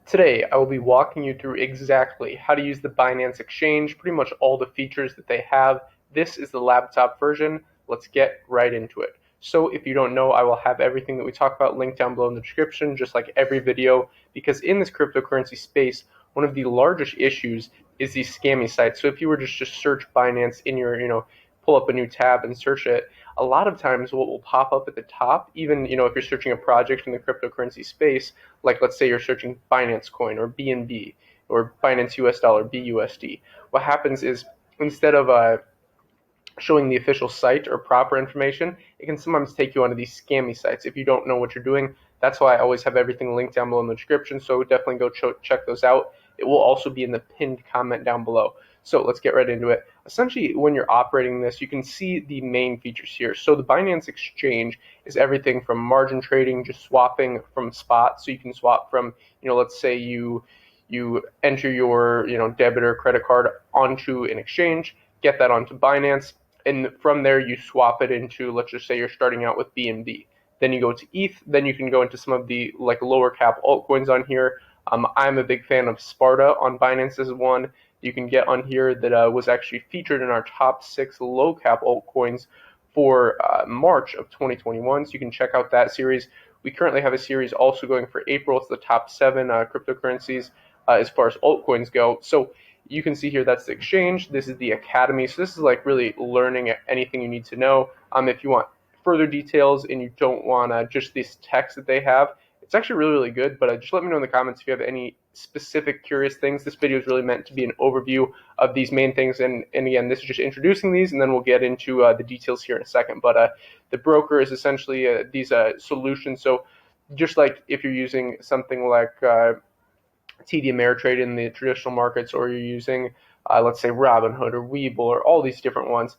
Today, I will be walking you through exactly how to use the Binance Exchange, pretty much all the features that they have. This is the laptop version. Let's get right into it. So if you don't know, I will have everything that we talk about linked down below in the description, just like every video, because in this cryptocurrency space, one of the largest issues is these scammy sites. So if you were to just search Binance in your, pull up a new tab and search it, a lot of times what will pop up at the top, even if you're searching a project in the cryptocurrency space, like let's say you're searching Binance Coin or BNB or Binance US Dollar BUSD, what happens is instead of showing the official site or proper information, it can sometimes take you onto these scammy sites if you don't know what you're doing. That's why I always have everything linked down below in the description, so definitely go check those out. It will also be in the pinned comment down below. So let's get right into it. Essentially, when you're operating this, you can see the main features here. So the Binance Exchange is everything from margin trading, just swapping from spot. So you can swap from, let's say you enter your, debit or credit card onto an exchange, get that onto Binance, and from there you swap it into, let's just say you're starting out with BNB. Then you go to ETH. Then you can go into some of the like lower cap altcoins on here. I'm a big fan of Sparta on Binance as one you can get on here that was actually featured in our top 6 low cap altcoins for March of 2021. So you can check out that series. We currently have a series also going for April. It's the top 7 cryptocurrencies as far as altcoins go. So you can see here that's the exchange. This is the academy. So this is like really learning anything you need to know. If you want further details and you don't want just this text that they have, it's actually really, really good. But just let me know in the comments if you have any specific curious things. This video is really meant to be an overview of these main things. And again, this is just introducing these, and then we'll get into the details here in a second. But the broker is essentially these solutions. So just like if you're using something like TD Ameritrade in the traditional markets, or you're using, let's say, Robinhood or Webull or all these different ones.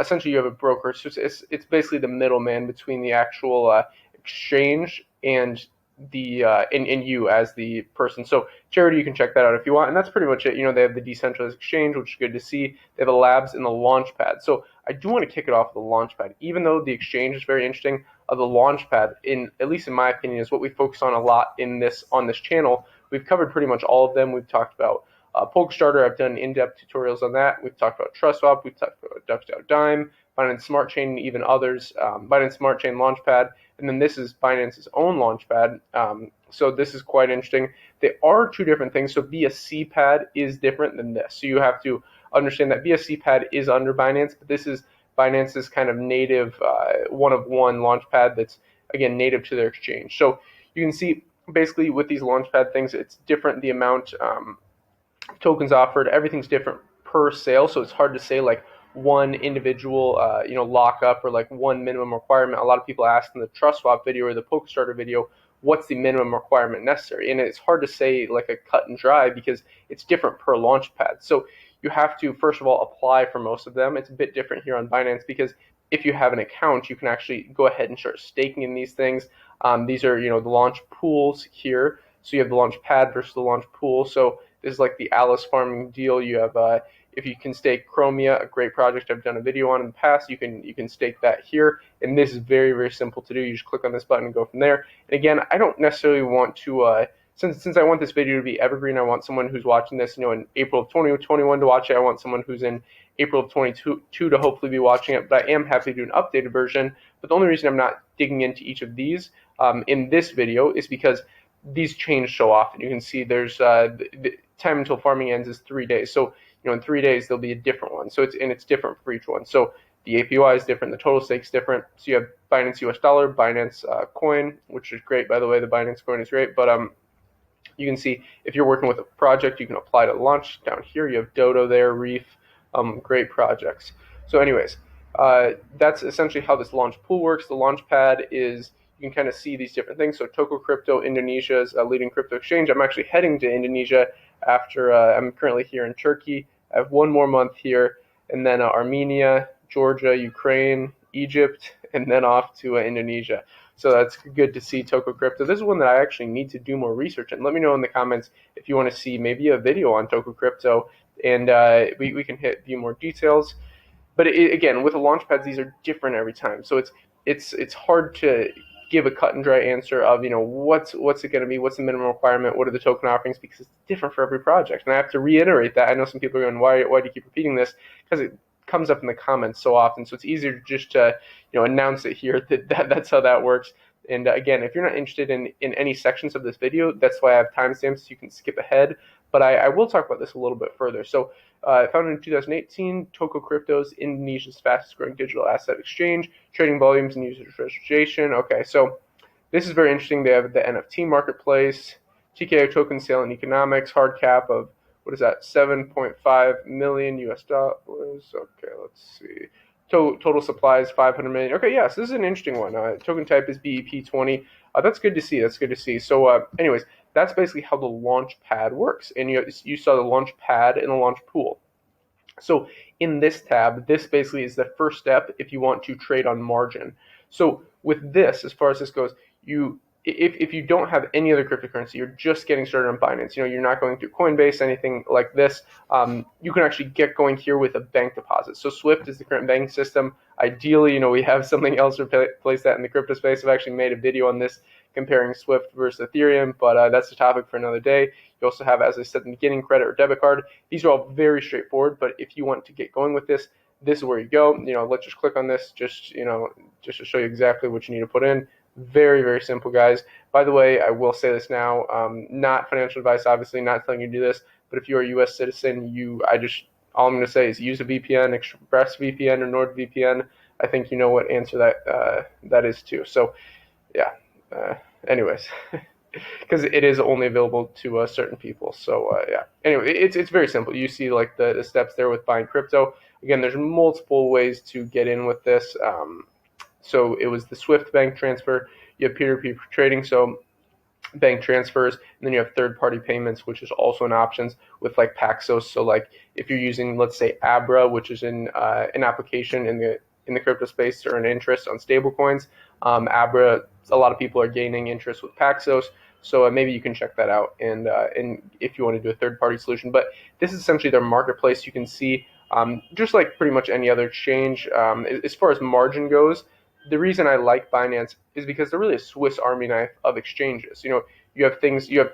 Essentially, you have a broker. So it's basically the middleman between the actual exchange and and you as the person. So Charity, you can check that out if you want, and that's pretty much it. They have the decentralized exchange, which is good to see. They have the labs and the Launchpad. So I do want to kick it off with the Launchpad, even though the exchange is very interesting. The Launchpad, in at least in my opinion, is what we focus on a lot on this channel. We've covered pretty much all of them. We've talked about Polkastarter. I've done in-depth tutorials on that. We've talked about TrustSwap. We've talked about DuckDAO Dime, Binance Smart Chain, and even others. Binance Smart Chain Launchpad, and then this is Binance's own Launchpad. So this is quite interesting. They are two different things. So BSC Pad is different than this. So you have to understand that BSC Pad is under Binance, but this is Binance's kind of native one-of-one Launchpad that's, again, native to their exchange. So you can see basically with these Launchpad things, it's different the amount tokens offered. Everything's different per sale, so it's hard to say like one individual lockup or like one minimum requirement. A lot of people ask in the TrustSwap video or the Polkastarter video, what's the minimum requirement necessary? And it's hard to say like a cut and dry because it's different per Launchpad. So you have to first of all apply for most of them. It's a bit different here on Binance because if you have an account, you can actually go ahead and start staking in these things. These are the launch pools here. So you have the launch pad versus the launch pool. So this is like the Alice farming deal. You have if you can stake Chromia, a great project I've done a video on in the past, you can stake that here. And this is very, very simple to do. You just click on this button and go from there. And again, I don't necessarily want to since I want this video to be evergreen, I want someone who's watching this, in April of 2021 to watch it. I want someone who's in April of 22 to hopefully be watching it. But I am happy to do an updated version. But the only reason I'm not digging into each of these in this video is because these change so often. You can see there's the time until farming ends is 3 days. So in 3 days there'll be a different one. So it's different for each one. So the APY is different, the total stake's different. So you have Binance US Dollar, Binance Coin, which is great, by the way. The Binance Coin is great, but you can see if you're working with a project, you can apply to launch. Down here, you have Dodo there, Reef, great projects. So anyways, that's essentially how this launch pool works. The launch pad is, you can kind of see these different things. So Toko Crypto, Indonesia's leading crypto exchange. I'm actually heading to Indonesia after I'm currently here in Turkey. I have one more month here, and then Armenia, Georgia, Ukraine, Egypt, and then off to Indonesia. So that's good to see Toko Crypto. This is one that I actually need to do more research in. Let me know in the comments if you want to see maybe a video on Toko Crypto, and we can view more details. But again, with the launch pads, these are different every time. So it's hard to give a cut and dry answer of, what's it going to be, what's the minimum requirement, what are the token offerings, because it's different for every project. And I have to reiterate that. I know some people are going, why do you keep repeating this? Because it comes up in the comments so often, so it's easier just to announce it here that's how that works. And again, if you're not interested in any sections of this video, that's why I have timestamps so you can skip ahead. But I will talk about this a little bit further. So founded in 2018, Toko Crypto is Indonesia's fastest growing digital asset exchange, trading volumes and user registration. Okay, so this is very interesting. They have the NFT marketplace, TKO token sale and economics, hard cap of, what is that, 7.5 million US dollars. Okay, let's see. Total supply is 500 million. Okay, yes, this is an interesting one. Token type is BEP20. That's good to see. That's good to see. So, anyways, that's basically how the Launchpad works. And you saw the Launchpad and the Launch Pool. So in this tab, this basically is the first step if you want to trade on margin. So with this, as far as this goes, if you don't have any other cryptocurrency, you're just getting started on Binance, you're not going through Coinbase, anything like this, you can actually get going here with a bank deposit. So Swift is the current banking system. Ideally, we have something else to replace that in the crypto space. I've actually made a video on this comparing Swift versus Ethereum, but that's a topic for another day. You also have, as I said in the beginning, credit or debit card. These are all very straightforward, but if you want to get going with this, this is where you go. Let's just click on this, just to show you exactly what you need to put in. Very, very simple, guys. By the way, I will say this now, not financial advice, obviously, not telling you to do this, but if you're a U.S. citizen, all I'm going to say is use a VPN, ExpressVPN or NordVPN. I think you know what answer that is too. So, yeah. Anyways, because it is only available to certain people. So, yeah. Anyway, it's very simple. You see like the steps there with buying crypto. Again, there's multiple ways to get in with this. So it was the Swift bank transfer. You have peer-to-peer trading, so bank transfers, and then you have third-party payments, which is also an option with like Paxos. So like if you're using, let's say, Abra, which is an application in the crypto space to earn interest on stablecoins, Abra, a lot of people are gaining interest with Paxos. So maybe you can check that out, and if you want to do a third-party solution. But this is essentially their marketplace. You can see, just like pretty much any other exchange, as far as margin goes, the reason I like Binance is because they're really a Swiss Army knife of exchanges. You have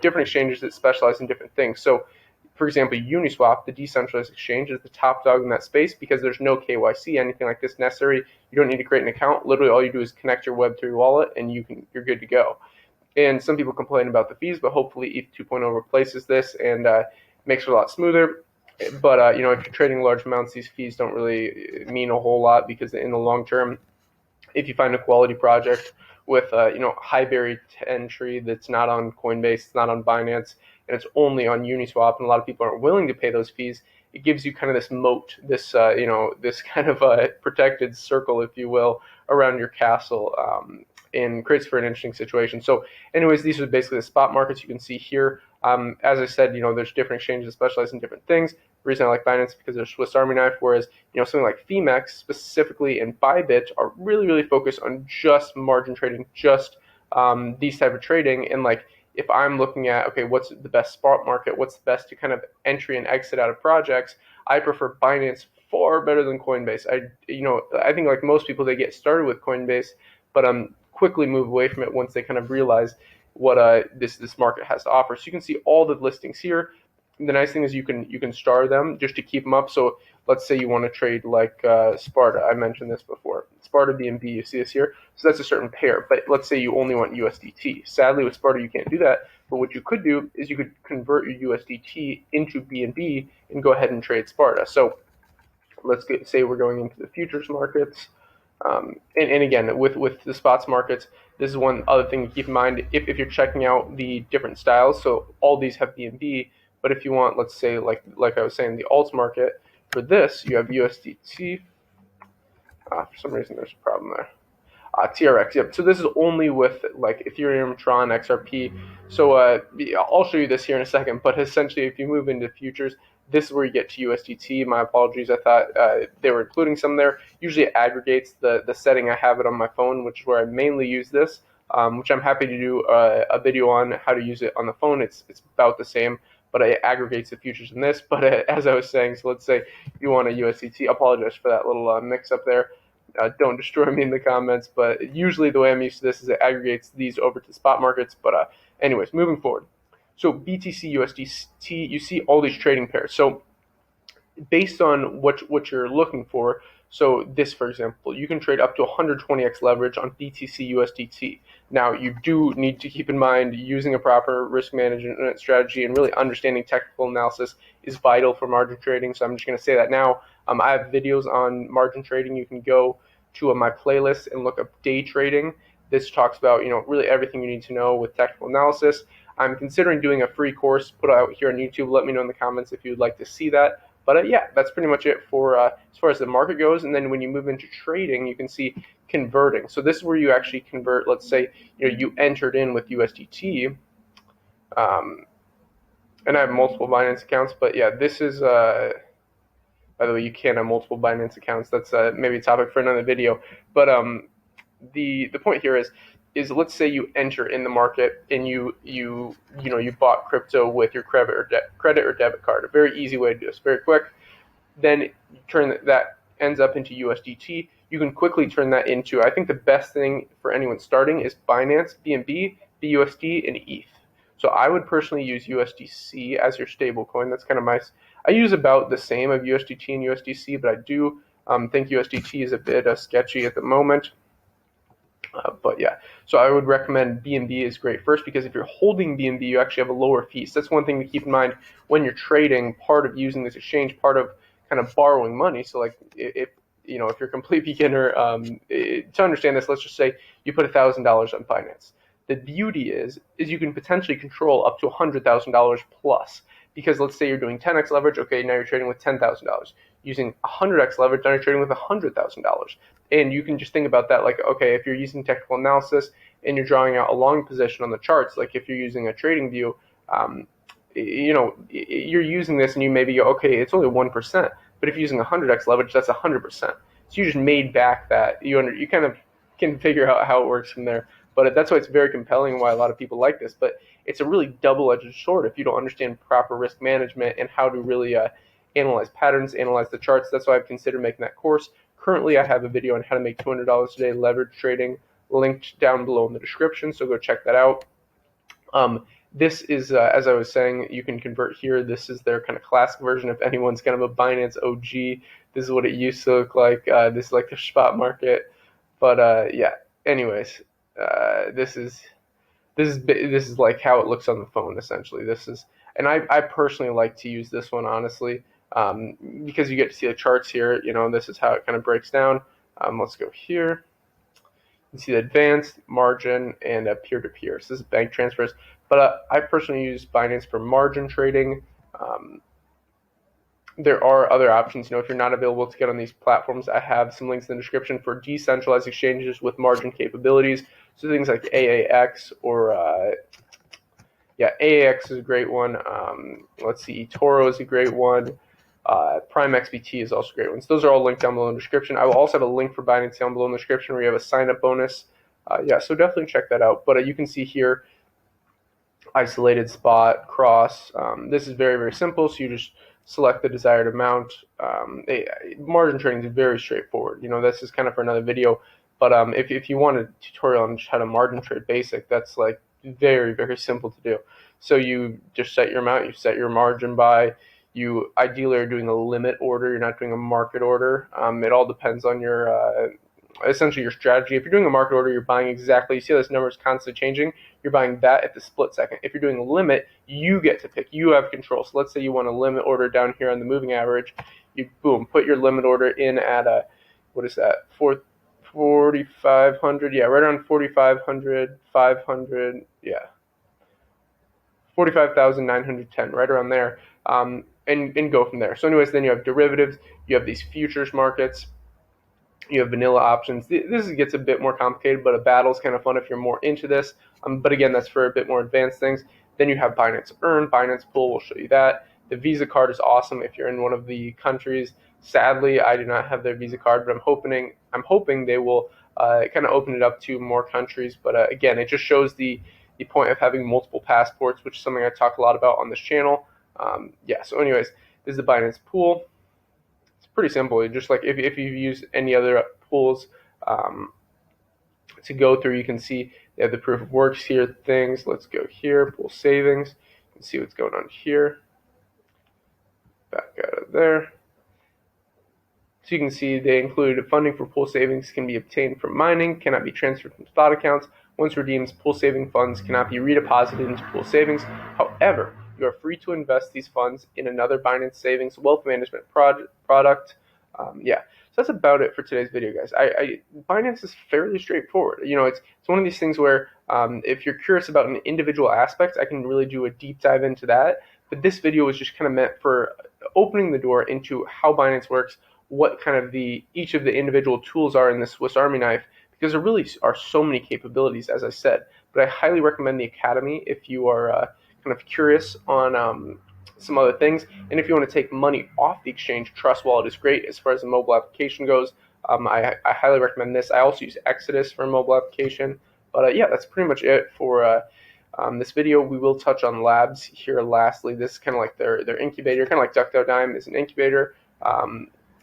different exchanges that specialize in different things. So, for example, Uniswap, the decentralized exchange, is the top dog in that space because there's no KYC, anything like this necessary. You don't need to create an account. Literally, all you do is connect your Web3 wallet, and you're good to go. And some people complain about the fees, but hopefully ETH 2.0 replaces this and makes it a lot smoother. But if you're trading large amounts, these fees don't really mean a whole lot because in the long term, if you find a quality project with high barrier to entry that's not on Coinbase, it's not on Binance, and it's only on Uniswap, and a lot of people aren't willing to pay those fees, it gives you kind of this moat, this this kind of a protected circle, if you will, around your castle, and creates for an interesting situation. So, anyways, these are basically the spot markets you can see here. As I said, there's different exchanges that specialize in different things. The reason I like Binance is because they're Swiss Army knife, whereas something like Femex specifically and Bybit are really, really focused on just margin trading, just these type of trading. And like if I'm looking at, okay, what's the best spot market, what's the best to kind of entry and exit out of projects, I prefer Binance far better than Coinbase. I think like most people, they get started with Coinbase, but quickly move away from it once they kind of realize what this market has to offer. So you can see all the listings here. The nice thing is you can star them just to keep them up. So let's say you want to trade like Sparta. I mentioned this before. Sparta BNB, you see this here. So that's a certain pair. But let's say you only want USDT. Sadly, with Sparta, you can't do that. But what you could do is you could convert your USDT into BNB and go ahead and trade Sparta. So let's say we're going into the futures markets. And again, with the spots markets, this is one other thing to keep in mind if you're checking out the different styles. So all these have BNB, but if you want, let's say, like I was saying, the alt market, for this, you have USDT. For some reason, there's a problem there. TRX, yep. So this is only with like Ethereum, Tron, XRP. So I'll show you this here in a second. But essentially, if you move into futures, this is where you get to USDT. My apologies. I thought they were including some there. Usually it aggregates the setting. I have it on my phone, which is where I mainly use this, which I'm happy to do a video on how to use it on the phone. It's about the same, but it aggregates the futures in this. But as I was saying, so let's say you want a USDT. I apologize for that little mix up there. Don't destroy me in the comments, but usually the way I'm used to this is it aggregates these over to spot markets. But anyways, moving forward. So BTC USDT, you see all these trading pairs. So based on what you're looking for. So this, for example, you can trade up to 120x leverage on BTC USDT. Now, you do need to keep in mind using a proper risk management strategy and really understanding technical analysis is vital for margin trading. So I'm just going to say that now. I have videos on margin trading. You can go to my playlist and look up day trading. This talks about really everything you need to know with technical analysis. I'm considering doing a free course put out here on YouTube. Let me know in the comments if you'd like to see that. But yeah, that's pretty much it for as far as the market goes. And then when you move into trading, you can see converting. So this is where you actually convert. Let's say you entered in with USDT, and I have multiple Binance accounts. But yeah, this is by the way, you can have multiple Binance accounts. That's maybe a topic for another video. But the point here is let's say you enter in the market and you bought crypto with your credit or debit card. A very easy way to do this, very quick. Then you turn that ends up into USDT. You can quickly turn that into, I think the best thing for anyone starting is Binance, BNB, BUSD, and ETH. So I would personally use USDC as your stable coin. That's kind of I use about the same of USDT and USDC, but I do think USDT is a bit sketchy at the moment. But yeah, so I would recommend BNB is great first, because if you're holding BNB, you actually have a lower fee. So that's one thing to keep in mind when you're trading. Part of using this exchange, part of kind of borrowing money. So like if you're a complete beginner, to understand this, let's just say you put $1,000 on Binance. The beauty is you can potentially control up to $100,000 plus, because let's say you're doing 10x leverage. Okay, now you're trading with $10,000. Using 100x leverage, now you're trading with $100,000. And you can just think about that like, okay, if you're using technical analysis and you're drawing out a long position on the charts, like if you're using a trading view, you're using this and you maybe go, okay, it's only 1%. But if you're using 100x leverage, that's 100%. So you just made back that. You kind of can figure out how it works from there. But that's why it's very compelling and why a lot of people like this. But it's a really double-edged sword if you don't understand proper risk management and how to really analyze patterns, analyze the charts. That's why I've considered making that course. Currently, I have a video on how to make $200 a day leverage trading linked down below in the description, so go check that out. This is, as I was saying, you can convert here. This is their kind of classic version. If anyone's kind of a Binance OG, this is what it used to look like. This is like the spot market. But yeah, anyways, this is like how it looks on the phone, essentially. And I personally like to use this one, honestly, because you get to see the charts here. This is how it kind of breaks down. Let's go here. You see the advanced, margin, and peer-to-peer. So this is bank transfers. But I personally use Binance for margin trading. There are other options. If you're not available to get on these platforms, I have some links in the description for decentralized exchanges with margin capabilities. So things like AAX or AAX is a great one. Let's see, eToro is a great one. Prime XBT is also a great one. So those are all linked down below in the description. I will also have a link for Binance down below in the description where you have a sign-up bonus. So definitely check that out. But you can see here, isolated spot, cross. This is very, very simple. So you just select the desired amount. Margin trading is very straightforward. This is kind of for another video. But if you want a tutorial on just how to margin trade basic, that's like very, very simple to do. So you just set your amount, you set your margin by. You ideally are doing a limit order. You're not doing a market order. It all depends on your essentially your strategy. If you're doing a market order, you're buying exactly. You see how this number is constantly changing. You're buying that at the split second. If you're doing a limit, you get to pick. You have control. So let's say you want a limit order down here on the moving average. You put your limit order in at what is that? 4,500. Yeah, right around 4,500, 500. Yeah. 45,910, right around there, and go from there. So anyways, then you have derivatives, you have these futures markets, you have vanilla options. This gets a bit more complicated, but a battle is kind of fun if you're more into this. But again, that's for a bit more advanced things. Then you have Binance Earn, Binance Pool will show you that. The Visa card is awesome if you're in one of the countries. Sadly, I do not have their Visa card, but I'm hoping they will kind of open it up to more countries. But again, it just shows the point of having multiple passports, which is something I talk a lot about on this channel. So anyways, this is the Binance Pool. It's pretty simple. Just like if you've used any other pools to go through, you can see they have the proof of works here things. Let's go here, pool savings. You can see what's going on here. Back out of there. So you can see they included funding for pool savings can be obtained from mining, cannot be transferred from spot accounts. Once redeemed, pool saving funds cannot be redeposited into pool savings. However, you are free to invest these funds in another Binance Savings wealth management product. Yeah, so that's about it for today's video, guys. Binance is fairly straightforward. It's one of these things where if you're curious about an individual aspect, I can really do a deep dive into that. But this video was just kind of meant for opening the door into how Binance works, what kind of each of the individual tools are in the Swiss Army knife, because there really are so many capabilities, as I said. But I highly recommend the Academy if you are kind of curious on some other things. And if you want to take money off the exchange, Trust Wallet is great as far as the mobile application goes. I highly recommend this. I also use Exodus for a mobile application. But yeah, that's pretty much it for this video. We will touch on labs here lastly. This is kind of like their incubator, kind of like DuckDuckDime is an incubator.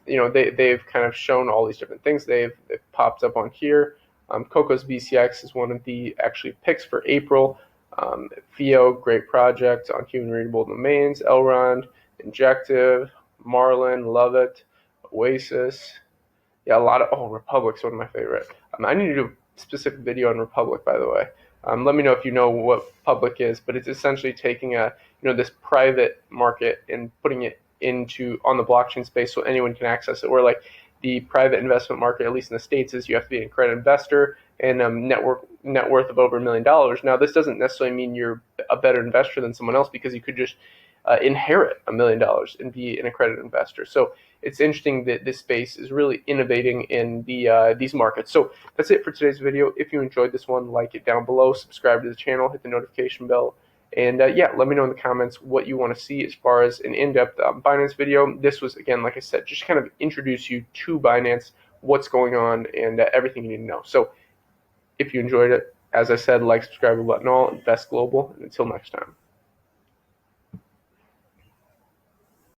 They've kind of shown all these different things. They've popped up on here. Coco's BCX is one of the actually picks for April. Fiat, great project on human readable domains. Elrond, Injective, Marlin, love it. Oasis. Yeah, a lot of, Republic's one of my favorite. I need to do a specific video on Republic, by the way. Let me know if you know what Public is, but it's essentially taking this private market and putting it on the blockchain space so anyone can access it. Where like the private investment market, at least in the States, is you have to be an accredited investor and net worth of over $1 million. Now, this doesn't necessarily mean you're a better investor than someone else, because you could just inherit $1 million and be an accredited investor. So it's interesting that this space is really innovating in these markets. So that's it for today's video. If you enjoyed this one, like it down below, subscribe to the channel, hit the notification bell. And yeah, let me know in the comments what you want to see as far as an in-depth Binance video. This was, again, like I said, just kind of introduce you to Binance, what's going on, and everything you need to know. So if you enjoyed it, as I said, like, subscribe, button all, invest global, and until next time.